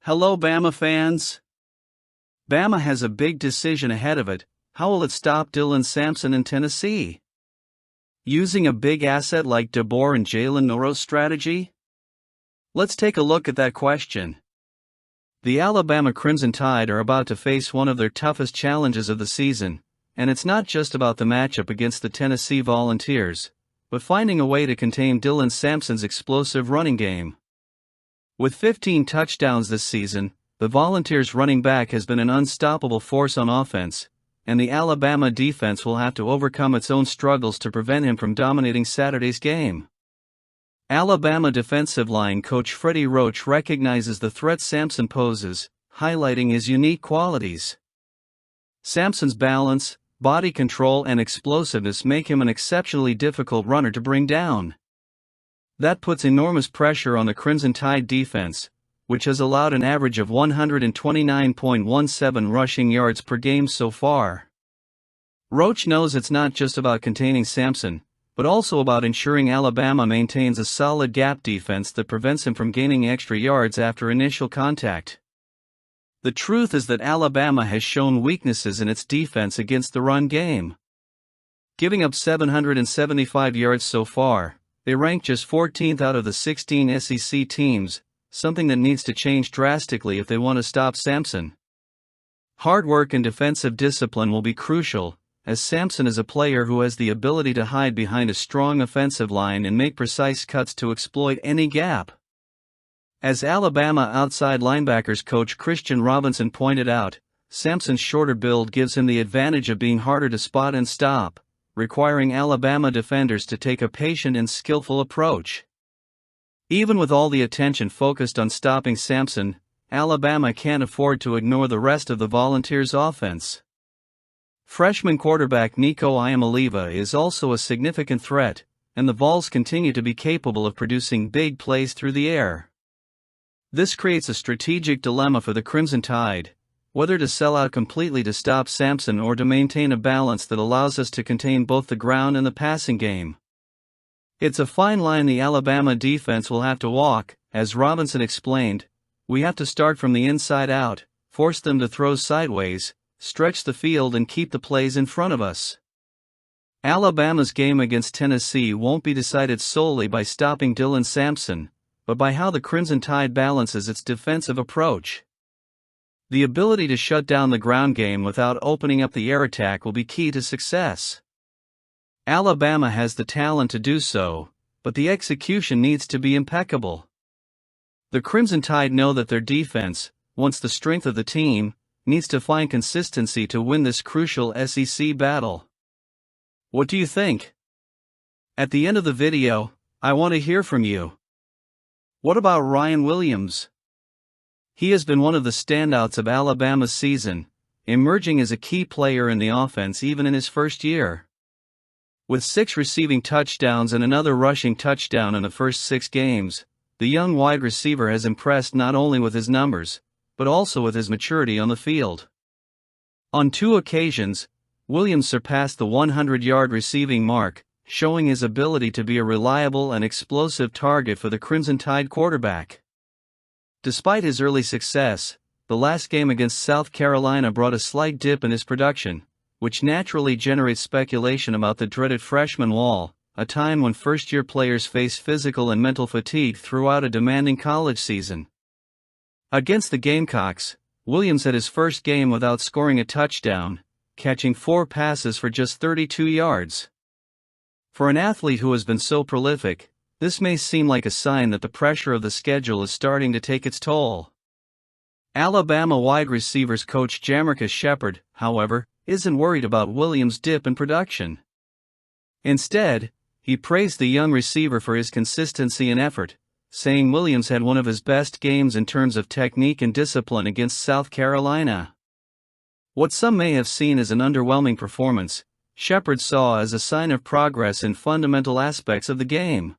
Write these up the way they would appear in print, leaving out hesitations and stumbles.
Hello Bama fans! Bama has a big decision ahead of it. How will it stop Dylan Sampson in Tennessee? Using a big asset like DeBoer and Jalen Milroe's strategy? Let's take a look at that question. The Alabama Crimson Tide are about to face one of their toughest challenges of the season, and it's not just about the matchup against the Tennessee Volunteers, but finding a way to contain Dylan Sampson's explosive running game. With 15 touchdowns this season, the Volunteers' running back has been an unstoppable force on offense, and the Alabama defense will have to overcome its own struggles to prevent him from dominating Saturday's game. Alabama defensive line coach Freddie Roach recognizes the threat Sampson poses, highlighting his unique qualities. Sampson's balance, body control and explosiveness make him an exceptionally difficult runner to bring down. That puts enormous pressure on the Crimson Tide defense, which has allowed an average of 129.17 rushing yards per game so far. Roach knows it's not just about containing Sampson, but also about ensuring Alabama maintains a solid gap defense that prevents him from gaining extra yards after initial contact. The truth is that Alabama has shown weaknesses in its defense against the run game. Giving up 775 yards so far, they rank just 14th out of the 16 SEC teams, something that needs to change drastically if they want to stop Sampson. Hard work and defensive discipline will be crucial, as Sampson is a player who has the ability to hide behind a strong offensive line and make precise cuts to exploit any gap. As Alabama outside linebackers coach Christian Robinson pointed out, Sampson's shorter build gives him the advantage of being harder to spot and stop, requiring Alabama defenders to take a patient and skillful approach. Even with all the attention focused on stopping Sampson, Alabama can't afford to ignore the rest of the Volunteers' offense. Freshman quarterback Ncaa is also a significant threat, and the Vols continue to be capable of producing big plays through the air. This creates a strategic dilemma for the Crimson Tide, whether to sell out completely to stop Sampson or to maintain a balance that allows us to contain both the ground and the passing game. It's a fine line the Alabama defense will have to walk. As Robinson explained, we have to start from the inside out, force them to throw sideways, stretch the field and keep the plays in front of us. Alabama's game against Tennessee won't be decided solely by stopping Dylan Sampson, but by how the Crimson Tide balances its defensive approach. The ability to shut down the ground game without opening up the air attack will be key to success. Alabama has the talent to do so, but the execution needs to be impeccable. The Crimson Tide know that their defense, once the strength of the team, needs to find consistency to win this crucial SEC battle. What do you think? At the end of the video, I want to hear from you. What about Ryan Williams? He has been one of the standouts of Alabama's season, emerging as a key player in the offense even in his first year. With 6 receiving touchdowns and another rushing touchdown in the first 6 games, the young wide receiver has impressed not only with his numbers, but also with his maturity on the field. On 2 occasions, Williams surpassed the 100-yard receiving mark, showing his ability to be a reliable and explosive target for the Crimson Tide quarterback. Despite his early success, the last game against South Carolina brought a slight dip in his production, which naturally generates speculation about the dreaded freshman wall, a time when first-year players face physical and mental fatigue throughout a demanding college season. Against the Gamecocks, Williams had his first game without scoring a touchdown, catching 4 passes for just 32 yards. For an athlete who has been so prolific, this may seem like a sign that the pressure of the schedule is starting to take its toll. Alabama wide receivers coach Jamarcus Shepherd, however, isn't worried about Williams' dip in production. Instead, he praised the young receiver for his consistency and effort, saying Williams had one of his best games in terms of technique and discipline against South Carolina. What some may have seen as an underwhelming performance, Shepherd saw as a sign of progress in fundamental aspects of the game.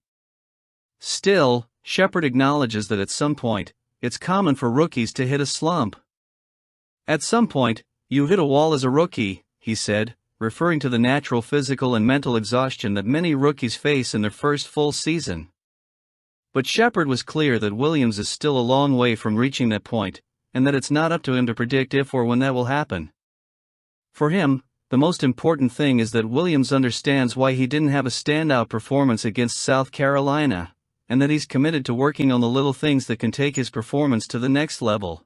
Still, Shepherd acknowledges that at some point, it's common for rookies to hit a slump. At some point, you hit a wall as a rookie, he said, referring to the natural physical and mental exhaustion that many rookies face in their first full season. But Shepard was clear that Williams is still a long way from reaching that point, and that it's not up to him to predict if or when that will happen. For him, the most important thing is that Williams understands why he didn't have a standout performance against South Carolina, and that he's committed to working on the little things that can take his performance to the next level.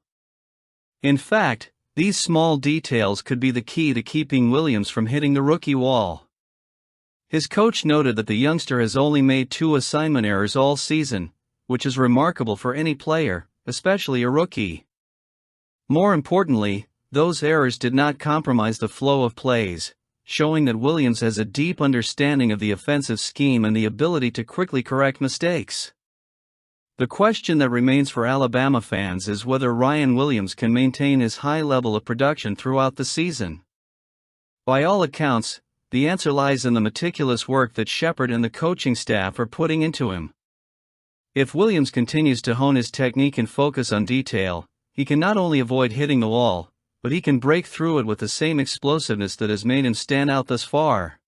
In fact, these small details could be the key to keeping Williams from hitting the rookie wall. His coach noted that the youngster has only made 2 assignment errors all season, which is remarkable for any player, especially a rookie. More importantly, those errors did not compromise the flow of plays, showing that Williams has a deep understanding of the offensive scheme and the ability to quickly correct mistakes. The question that remains for Alabama fans is whether Ryan Williams can maintain his high level of production throughout the season. By all accounts, the answer lies in the meticulous work that Shepard and the coaching staff are putting into him. If Williams continues to hone his technique and focus on detail, he can not only avoid hitting the wall, but he can break through it with the same explosiveness that has made him stand out thus far.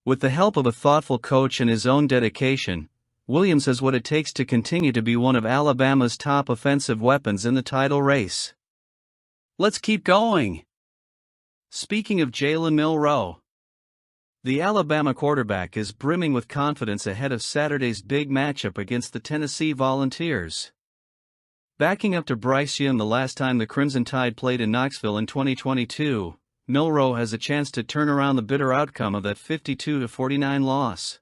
With the help of a thoughtful coach and his own dedication, Williams has what it takes to continue to be one of Alabama's top offensive weapons in the title race. Let's keep going! Speaking of Jalen Milroe, the Alabama quarterback is brimming with confidence ahead of Saturday's big matchup against the Tennessee Volunteers. Backing up to Bryce Young the last time the Crimson Tide played in Knoxville in 2022, Milroe has a chance to turn around the bitter outcome of that 52-49 loss.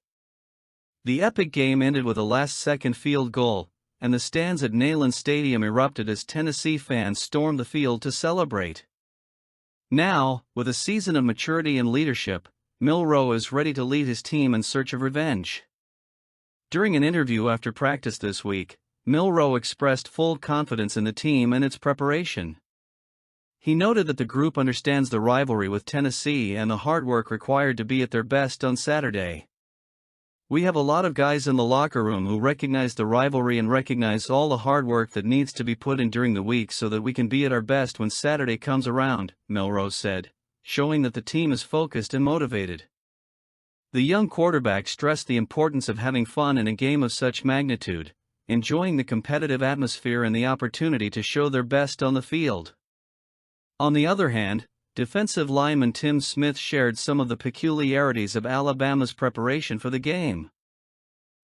The epic game ended with a last-second field goal, and the stands at Neyland Stadium erupted as Tennessee fans stormed the field to celebrate. Now, with a season of maturity and leadership, Milroe is ready to lead his team in search of revenge. During an interview after practice this week, Milroe expressed full confidence in the team and its preparation. He noted that the group understands the rivalry with Tennessee and the hard work required to be at their best on Saturday. "We have a lot of guys in the locker room who recognize the rivalry and recognize all the hard work that needs to be put in during the week so that we can be at our best when Saturday comes around," Milroe said, showing that the team is focused and motivated. The young quarterback stressed the importance of having fun in a game of such magnitude, enjoying the competitive atmosphere and the opportunity to show their best on the field. On the other hand, defensive lineman Tim Smith shared some of the peculiarities of Alabama's preparation for the game.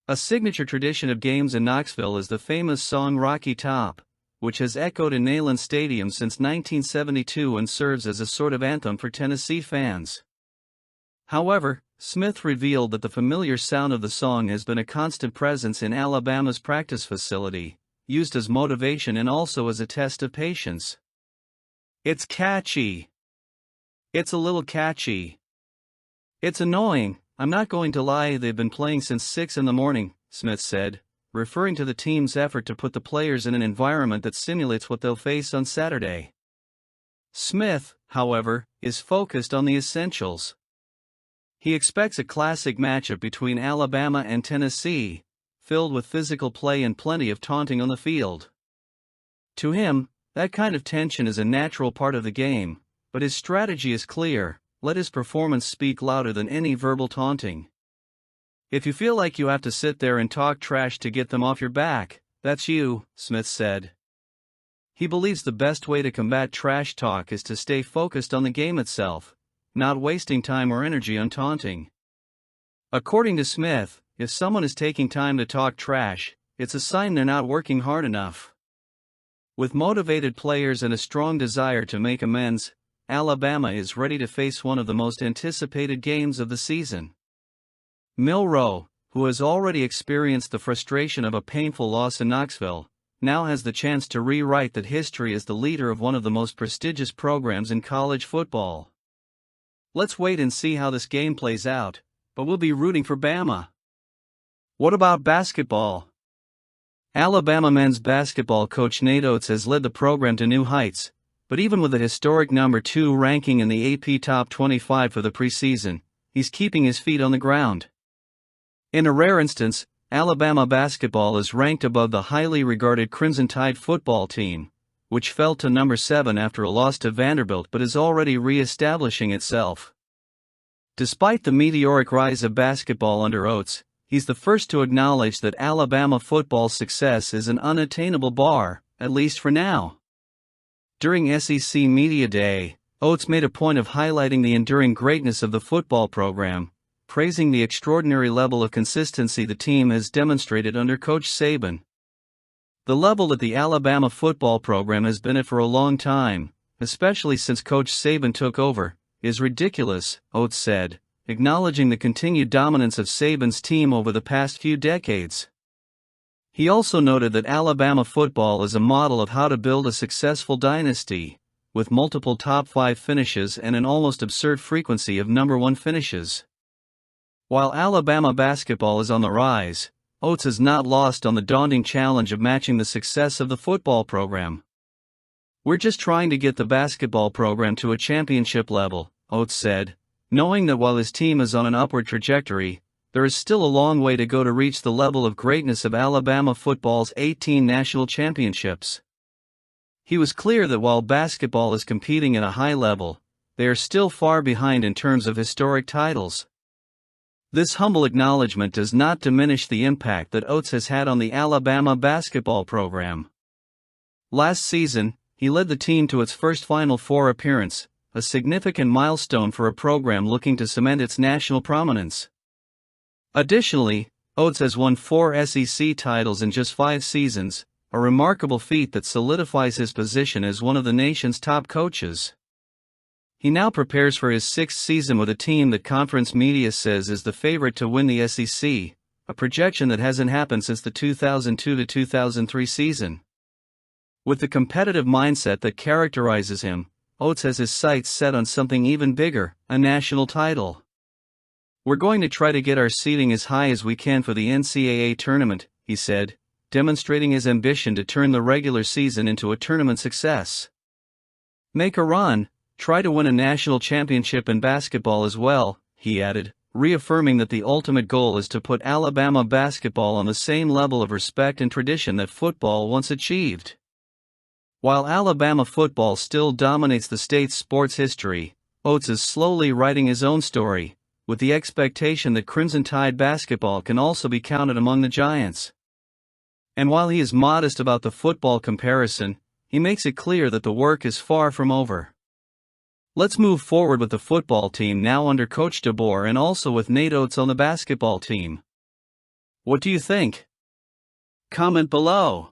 A signature tradition of games in Knoxville is the famous song Rocky Top, which has echoed in Neyland Stadium since 1972 and serves as a sort of anthem for Tennessee fans. However, Smith revealed that the familiar sound of the song has been a constant presence in Alabama's practice facility, used as motivation and also as a test of patience. "It's catchy. It's a little catchy. It's annoying, I'm not going to lie, they've been playing since 6 in the morning, Smith said, referring to the team's effort to put the players in an environment that simulates what they'll face on Saturday. Smith, however, is focused on the essentials. He expects a classic matchup between Alabama and Tennessee, filled with physical play and plenty of taunting on the field. To him, that kind of tension is a natural part of the game, but his strategy is clear: let his performance speak louder than any verbal taunting. "If you feel like you have to sit there and talk trash to get them off your back, that's you," Smith said. He believes the best way to combat trash talk is to stay focused on the game itself, not wasting time or energy on taunting. According to Smith, if someone is taking time to talk trash, it's a sign they're not working hard enough. With motivated players and a strong desire to make amends, Alabama is ready to face one of the most anticipated games of the season. Milroe, who has already experienced the frustration of a painful loss in Knoxville, now has the chance to rewrite that history as the leader of one of the most prestigious programs in college football. Let's wait and see how this game plays out, but we'll be rooting for Bama. What about basketball? Alabama men's basketball coach Nate Oates has led the program to new heights, but even with a historic number 2 ranking in the AP Top 25 for the preseason, he's keeping his feet on the ground. In a rare instance, Alabama basketball is ranked above the highly regarded Crimson Tide football team, which fell to number 7 after a loss to Vanderbilt but is already re-establishing itself. Despite the meteoric rise of basketball under Oates, he's the first to acknowledge that Alabama football's success is an unattainable bar, at least for now. During SEC Media Day, Oates made a point of highlighting the enduring greatness of the football program, praising the extraordinary level of consistency the team has demonstrated under Coach Saban. The level that the Alabama football program has been at for a long time, especially since Coach Saban took over, is ridiculous, Oates said, acknowledging the continued dominance of Saban's team over the past few decades. He also noted that Alabama football is a model of how to build a successful dynasty, with multiple top 5 finishes and an almost absurd frequency of number 1 finishes. While Alabama basketball is on the rise, Oates is not lost on the daunting challenge of matching the success of the football program. "We're just trying to get the basketball program to a championship level," Oates said, knowing that while his team is on an upward trajectory, there is still a long way to go to reach the level of greatness of Alabama football's 18 national championships. He was clear that while basketball is competing at a high level, they are still far behind in terms of historic titles. This humble acknowledgement does not diminish the impact that Oates has had on the Alabama basketball program. Last season, he led the team to its first Final Four appearance, a significant milestone for a program looking to cement its national prominence. Additionally, Oates has won 4 SEC titles in just 5 seasons, a remarkable feat that solidifies his position as one of the nation's top coaches. He now prepares for his 6th season with a team that conference media says is the favorite to win the SEC, a projection that hasn't happened since the 2002-2003 season. With the competitive mindset that characterizes him, Oates has his sights set on something even bigger, a national title. "We're going to try to get our seeding as high as we can for the NCAA tournament," he said, demonstrating his ambition to turn the regular season into a tournament success. "Make a run, try to win a national championship in basketball as well," he added, reaffirming that the ultimate goal is to put Alabama basketball on the same level of respect and tradition that football once achieved. While Alabama football still dominates the state's sports history, Oates is slowly writing his own story, with the expectation that Crimson Tide basketball can also be counted among the giants. And while he is modest about the football comparison, he makes it clear that the work is far from over. Let's move forward with the football team now under Coach DeBoer and also with Nate Oates on the basketball team. What do you think? Comment below.